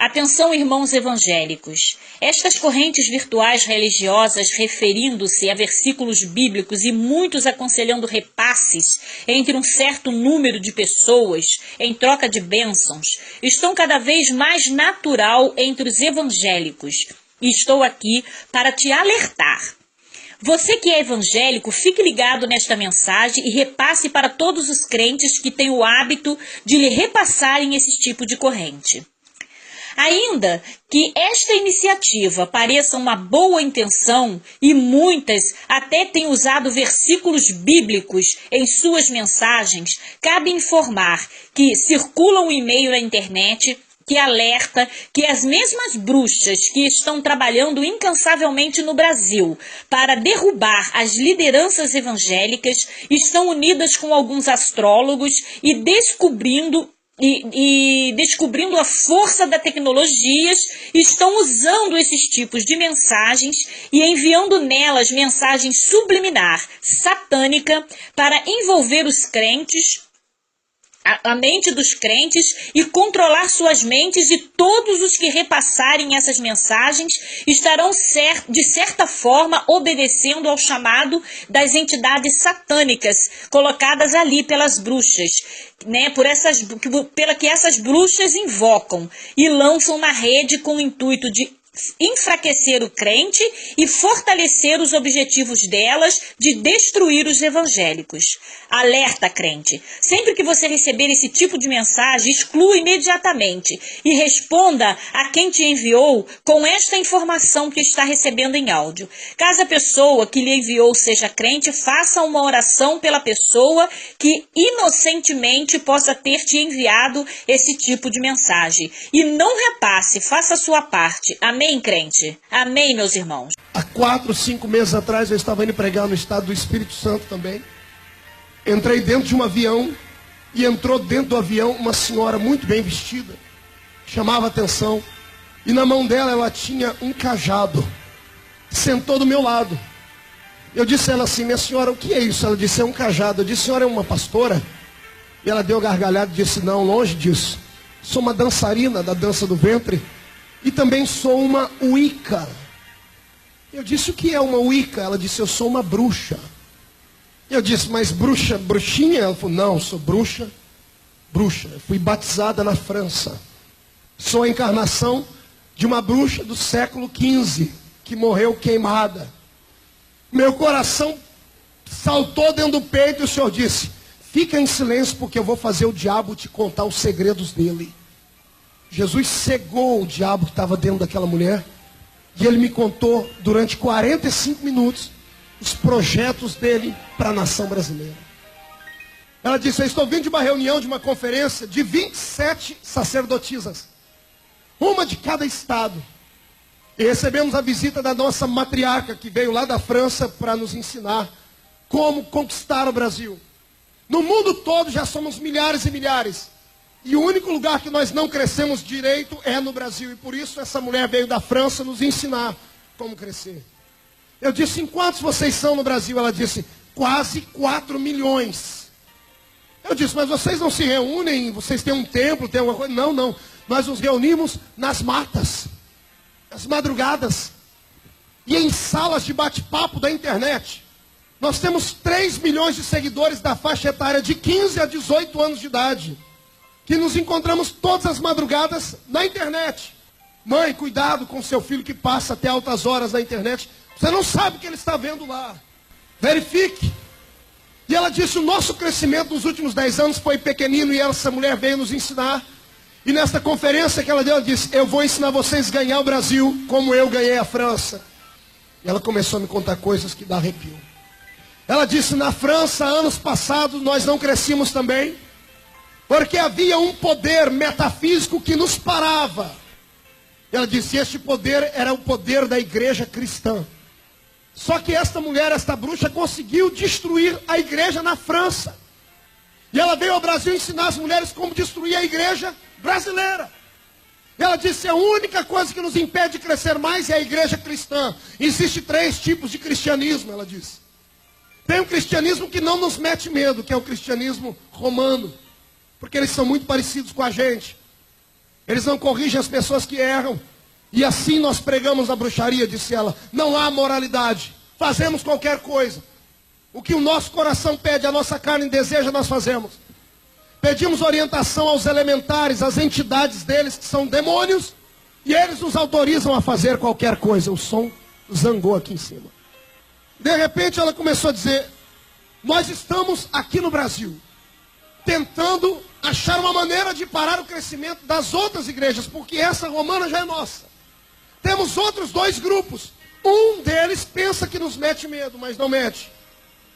Atenção, irmãos evangélicos. Estas correntes virtuais religiosas, referindo-se a versículos bíblicos e muitos aconselhando repasses entre um certo número de pessoas em troca de bênçãos, estão cada vez mais natural entre os evangélicos. E estou aqui para te alertar. Você que é evangélico, fique ligado nesta mensagem e repasse para todos os crentes que têm o hábito de lhe repassarem esse tipo de corrente. Ainda que esta iniciativa pareça uma boa intenção e muitas até têm usado versículos bíblicos em suas mensagens, cabe informar que circula um e-mail na internet que alerta que as mesmas bruxas que estão trabalhando incansavelmente no Brasil para derrubar as lideranças evangélicas estão unidas com alguns astrólogos e descobrindo a força das tecnologias, estão usando esses tipos de mensagens e enviando nelas mensagem subliminar, satânica, para envolver os crentes, a mente dos crentes e controlar suas mentes, e todos os que repassarem essas mensagens estarão, de certa forma, obedecendo ao chamado das entidades satânicas colocadas ali pelas bruxas, pela que essas bruxas invocam e lançam na rede com o intuito de enfraquecer o crente e fortalecer os objetivos delas de destruir os evangélicos. Alerta, crente! Sempre que você receber esse tipo de mensagem, exclua imediatamente e responda a quem te enviou com esta informação que está recebendo em áudio. Caso a pessoa que lhe enviou seja crente, faça uma oração pela pessoa que inocentemente possa ter te enviado esse tipo de mensagem. E não repasse, faça a sua parte. Amém, crente? Amém, meus irmãos? Há 4, 5 meses atrás eu estava indo pregar no estado do Espírito Santo também. Entrei dentro de um avião e entrou dentro do avião uma senhora muito bem vestida. Chamava atenção. E na mão dela ela tinha um cajado. Sentou do meu lado. Eu disse a ela assim: minha senhora, o que é isso? Ela disse: é um cajado. Eu disse: a senhora é uma pastora? E ela deu gargalhada e disse: não, longe disso. Sou uma dançarina da dança do ventre. E também sou uma Wicca. Eu disse: o que é uma Wicca? Ela disse: eu sou uma bruxa. Eu disse: mas bruxa, bruxinha? Ela falou: não, sou bruxa. Eu fui batizada na França. Sou a encarnação de uma bruxa do século XV, que morreu queimada. Meu coração saltou dentro do peito e o Senhor disse: fica em silêncio, porque eu vou fazer o diabo te contar os segredos dele. Jesus cegou o diabo que estava dentro daquela mulher. E ele me contou durante 45 minutos os projetos dele para a nação brasileira. Ela disse: eu estou vindo de uma reunião, de uma conferência de 27 sacerdotisas, uma de cada estado. E recebemos a visita da nossa matriarca, que veio lá da França para nos ensinar como conquistar o Brasil. No mundo todo já somos milhares e milhares. E o único lugar que nós não crescemos direito é no Brasil. E por isso essa mulher veio da França nos ensinar como crescer. Eu disse: em quantos vocês são no Brasil? Ela disse: quase 4 milhões. Eu disse: mas vocês não se reúnem? Vocês têm um templo, tem alguma coisa? Não, não. Nós nos reunimos nas matas, nas madrugadas e em salas de bate-papo da internet. Nós temos 3 milhões de seguidores da faixa etária de 15 a 18 anos de idade, que nos encontramos todas as madrugadas na internet. Mãe, cuidado com seu filho que passa até altas horas na internet. Você não sabe o que ele está vendo lá. Verifique. E ela disse: o nosso crescimento nos últimos 10 anos foi pequenino, e essa mulher veio nos ensinar. E nesta conferência que ela deu, ela disse: eu vou ensinar vocês a ganhar o Brasil como eu ganhei a França. E ela começou a me contar coisas que dá arrepio. Ela disse: na França, anos passados, nós não crescimos também, porque havia um poder metafísico que nos parava. Ela disse: este poder era o poder da igreja cristã. Só que esta mulher, esta bruxa, conseguiu destruir a igreja na França. E ela veio ao Brasil ensinar as mulheres como destruir a igreja brasileira. Ela disse: a única coisa que nos impede de crescer mais é a igreja cristã. Existem 3 tipos de cristianismo, ela disse. Tem um cristianismo que não nos mete medo, que é o cristianismo romano, porque eles são muito parecidos com a gente. Eles não corrigem as pessoas que erram. E assim nós pregamos a bruxaria, disse ela. Não há moralidade. Fazemos qualquer coisa. O que o nosso coração pede, a nossa carne deseja, nós fazemos. Pedimos orientação aos elementares, às entidades deles, que são demônios, e eles nos autorizam a fazer qualquer coisa. O som zangou aqui em cima. De repente ela começou a dizer, nós estamos aqui no Brasil, tentando achar uma maneira de parar o crescimento das outras igrejas, porque essa romana já é nossa. Temos outros 2 grupos. Um deles pensa que nos mete medo, mas não mete.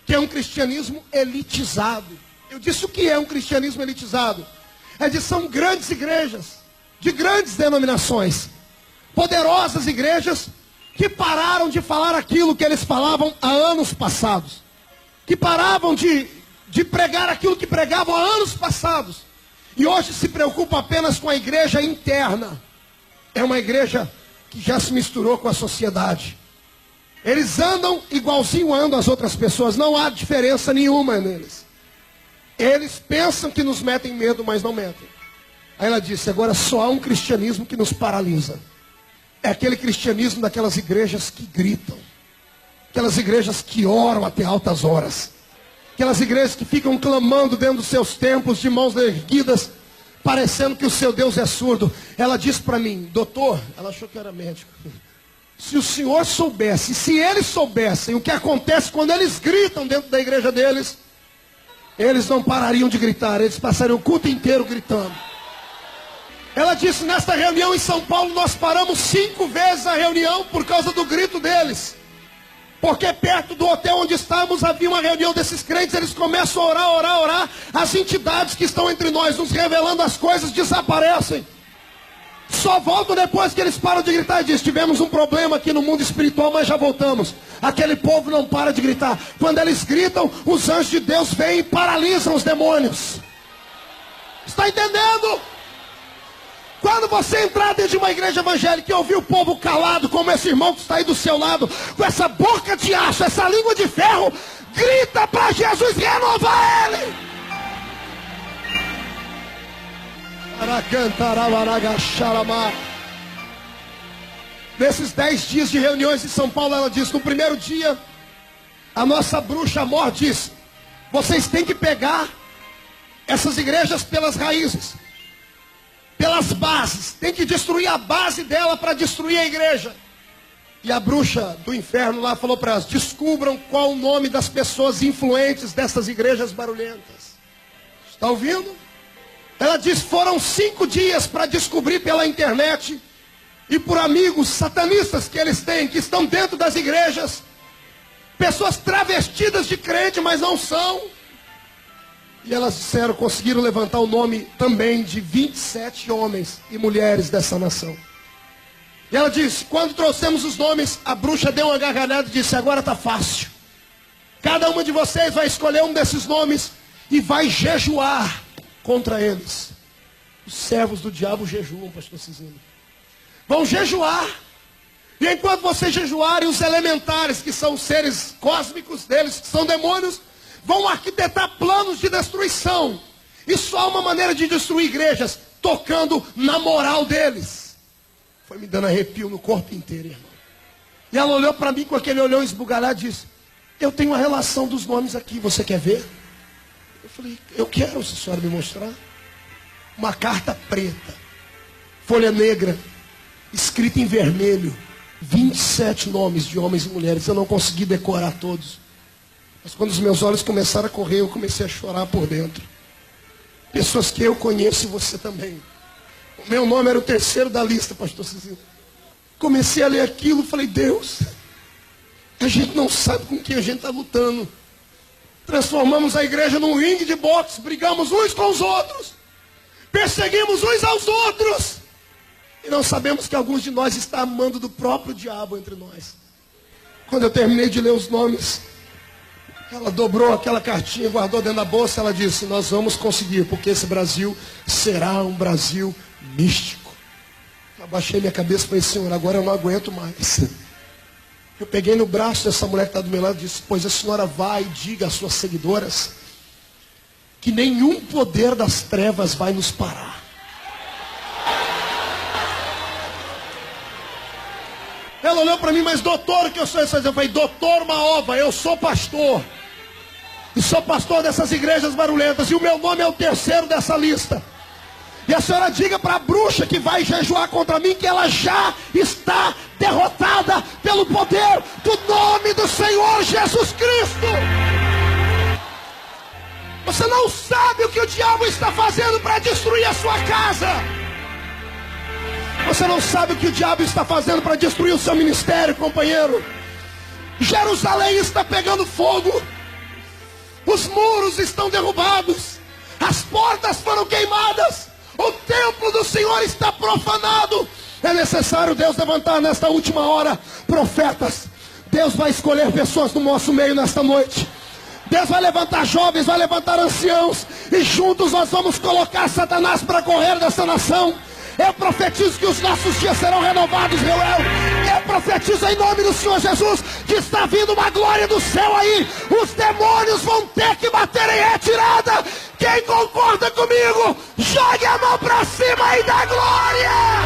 Que é um cristianismo elitizado. Eu disse o que é um cristianismo elitizado. São grandes igrejas, de grandes denominações, poderosas igrejas, que pararam de falar aquilo que eles falavam há anos passados. Que paravam de pregar aquilo que pregavam há anos passados. E hoje se preocupam apenas com a igreja interna. É uma igreja que já se misturou com a sociedade. Eles andam igualzinho andam as outras pessoas. Não há diferença nenhuma neles. Eles pensam que nos metem medo, mas não metem. Aí ela disse, agora só há um cristianismo que nos paralisa. É aquele cristianismo daquelas igrejas que gritam. Aquelas igrejas que oram até altas horas. Aquelas igrejas que ficam clamando dentro dos seus templos, de mãos erguidas, parecendo que o seu Deus é surdo. Ela disse para mim, doutor, ela achou que era médico. Se o senhor soubesse, se eles soubessem o que acontece quando eles gritam dentro da igreja deles, eles não parariam de gritar, eles passariam o culto inteiro gritando. Ela disse, nesta reunião em São Paulo, nós paramos 5 vezes a reunião por causa do grito deles. Porque perto do hotel onde estávamos havia uma reunião desses crentes, eles começam a orar. As entidades que estão entre nós, nos revelando as coisas, desaparecem. Só voltam depois que eles param de gritar e dizem, tivemos um problema aqui no mundo espiritual, mas já voltamos. Aquele povo não para de gritar. Quando eles gritam, os anjos de Deus vêm e paralisam os demônios. Está entendendo? Quando você entrar dentro de uma igreja evangélica e ouvir o povo calado, como esse irmão que está aí do seu lado, com essa boca de aço, essa língua de ferro, grita para Jesus renovar ele. Nesses 10 dias de reuniões em São Paulo, ela disse, no primeiro dia, a nossa bruxa Amor disse, vocês têm que pegar essas igrejas pelas raízes. Pelas bases, tem que destruir a base dela para destruir a igreja. E a bruxa do inferno lá falou para elas, descubram qual o nome das pessoas influentes dessas igrejas barulhentas. Está ouvindo? Ela disse, foram 5 dias para descobrir pela internet e por amigos satanistas que eles têm, que estão dentro das igrejas, pessoas travestidas de crente, mas não são. E elas disseram, conseguiram levantar o nome também de 27 homens e mulheres dessa nação. E ela disse, quando trouxemos os nomes, a bruxa deu uma gargalhada e disse, agora está fácil. Cada uma de vocês vai escolher um desses nomes e vai jejuar contra eles. Os servos do diabo jejuam, pastor Cizinho. Vão jejuar. E enquanto vocês jejuarem, os elementares, que são os seres cósmicos deles, que são demônios, vão arquitetar planos de destruição. E só há uma maneira de destruir igrejas, tocando na moral deles. Foi me dando arrepio no corpo inteiro, irmão. E ela olhou para mim com aquele olhão esbugalhado e disse, eu tenho uma relação dos nomes aqui, você quer ver? Eu falei, eu quero, se a senhora me mostrar. Uma carta preta, folha negra, escrita em vermelho, 27 nomes de homens e mulheres. Eu não consegui decorar todos. Mas quando os meus olhos começaram a correr, eu comecei a chorar por dentro. Pessoas que eu conheço e você também. O meu nome era o 3º da lista, pastor Cizinho. Comecei a ler aquilo, falei, Deus, a gente não sabe com quem a gente está lutando. Transformamos a igreja num ringue de boxe, brigamos uns com os outros, perseguimos uns aos outros. E não sabemos que alguns de nós estão amando do próprio diabo entre nós. Quando eu terminei de ler os nomes, ela dobrou aquela cartinha, guardou dentro da bolsa. Ela disse, nós vamos conseguir, porque esse Brasil será um Brasil místico. Eu abaixei minha cabeça e falei, Senhor, agora eu não aguento mais. Eu peguei no braço dessa mulher que está do meu lado e disse, pois a senhora vai e diga às suas seguidoras que nenhum poder das trevas vai nos parar. Ela olhou para mim, mas doutor, o que eu sou? Eu falei, doutor Maova, eu sou pastor. E sou pastor dessas igrejas barulhentas. E o meu nome é o terceiro dessa lista. E a senhora diga para a bruxa que vai jejuar contra mim que ela já está derrotada pelo poder do nome do Senhor Jesus Cristo. Você não sabe o que o diabo está fazendo para destruir a sua casa. Você não sabe o que o diabo está fazendo para destruir o seu ministério, companheiro. Jerusalém está pegando fogo. Os muros estão derrubados. As portas foram queimadas. O templo do Senhor está profanado. É necessário Deus levantar nesta última hora profetas. Deus vai escolher pessoas no nosso meio nesta noite. Deus vai levantar jovens, vai levantar anciãos. E juntos nós vamos colocar Satanás para correr dessa nação. Eu profetizo que os nossos dias serão renovados, Reuel. Eu profetizo em nome do Senhor Jesus que está vindo uma glória do céu aí. Os demônios vão ter que bater em retirada. Quem concorda comigo, jogue a mão para cima e dá glória.